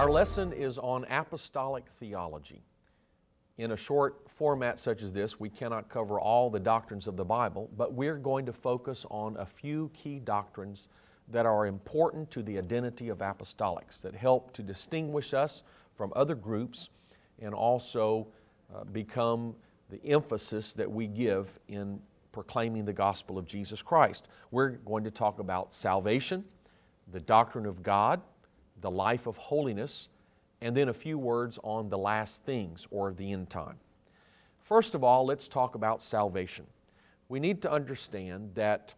Our lesson is on apostolic theology. In a short format such as this, we cannot cover all the doctrines of the Bible, but we're going to focus on a few key doctrines that are important to the identity of apostolics, that help to distinguish us from other groups and also become the emphasis that we give in proclaiming the gospel of Jesus Christ. We're going to talk about salvation, the doctrine of God, the life of holiness, and then a few words on the last things or the end time. First of all, let's talk about salvation. We need to understand that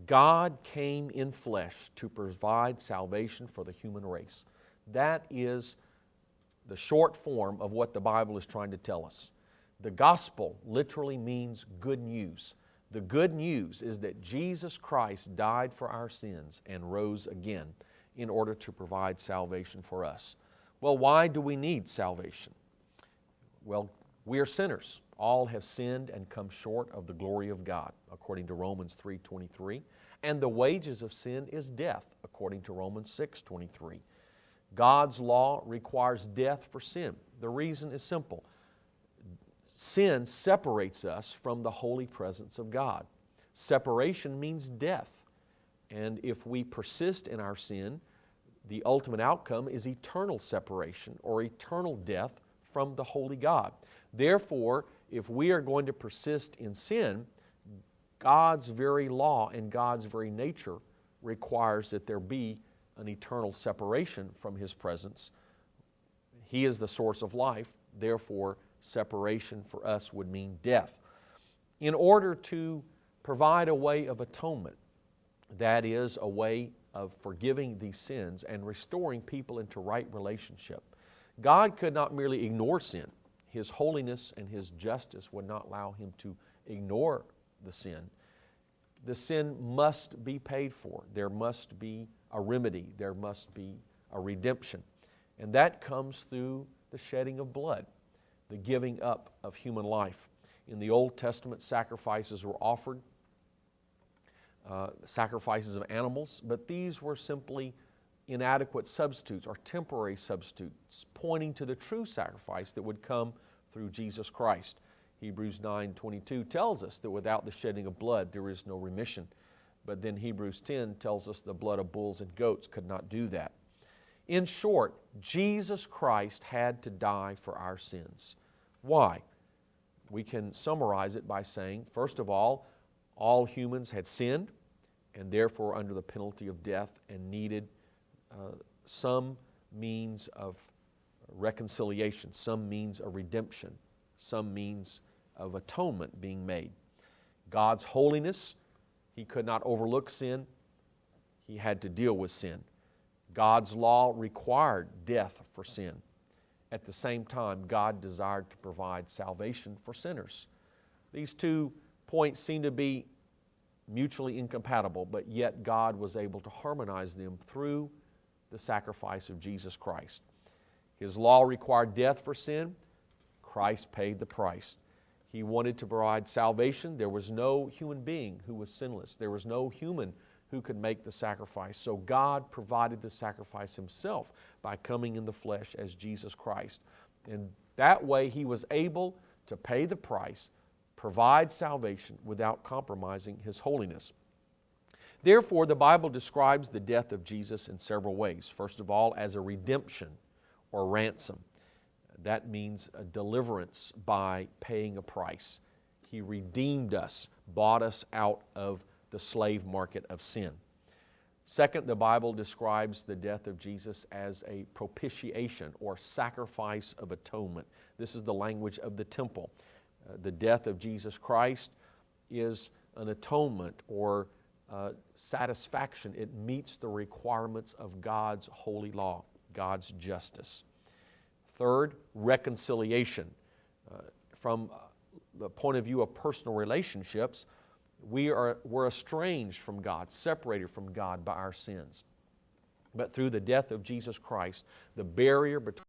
God came in flesh to provide salvation for the human race. That is the short form of what the Bible is trying to tell us. The gospel literally means good news. The good news is that Jesus Christ died for our sins and rose again in order to provide salvation for us. Well, why do we need salvation? Well, we are sinners. All have sinned and come short of the glory of God, according to Romans 3:23. And the wages of sin is death, according to Romans 6:23. God's law requires death for sin. The reason is simple. Sin separates us from the holy presence of God. Separation means death. And if we persist in our sin, the ultimate outcome is eternal separation or eternal death from the holy God. Therefore, if we are going to persist in sin, God's very law and God's very nature requires that there be an eternal separation from His presence. He is the source of life, therefore separation for us would mean death. In order to provide a way of atonement, that is a way of forgiving these sins and restoring people into right relationship, God could not merely ignore sin. His holiness and His justice would not allow Him to ignore the sin. The sin must be paid for. There must be a remedy. There must be a redemption. And that comes through the shedding of blood, the giving up of human life. In the Old Testament, sacrifices were offered, sacrifices of animals, but these were simply inadequate substitutes or temporary substitutes, pointing to the true sacrifice that would come through Jesus Christ. Hebrews 9:22 tells us that without the shedding of blood there is no remission. But then Hebrews 10 tells us the blood of bulls and goats could not do that. In short, Jesus Christ had to die for our sins. Why? We can summarize it by saying, first of all humans had sinned and therefore under the penalty of death and needed some means of reconciliation, some means of redemption, some means of atonement being made. God's holiness, He could not overlook sin. He had to deal with sin. God's law required death for sin. At the same time, God desired to provide salvation for sinners. These two points seem to be mutually incompatible, but yet God was able to harmonize them through the sacrifice of Jesus Christ. His law required death for sin. Christ paid the price. He wanted to provide salvation. There was no human being who was sinless. There was no human who could make the sacrifice. So God provided the sacrifice Himself by coming in the flesh as Jesus Christ. And that way He was able to pay the price, provide salvation without compromising His holiness. Therefore, the Bible describes the death of Jesus in several ways. First of all, as a redemption or ransom. That means a deliverance by paying a price. He redeemed us, bought us out of the slave market of sin. Second, the Bible describes the death of Jesus as a propitiation or sacrifice of atonement. This is the language of the temple. The death of Jesus Christ is an atonement or satisfaction. It meets the requirements of God's holy law, God's justice. Third, reconciliation. From the point of view of personal relationships, we're estranged from God, separated from God by our sins. But through the death of Jesus Christ, the barrier between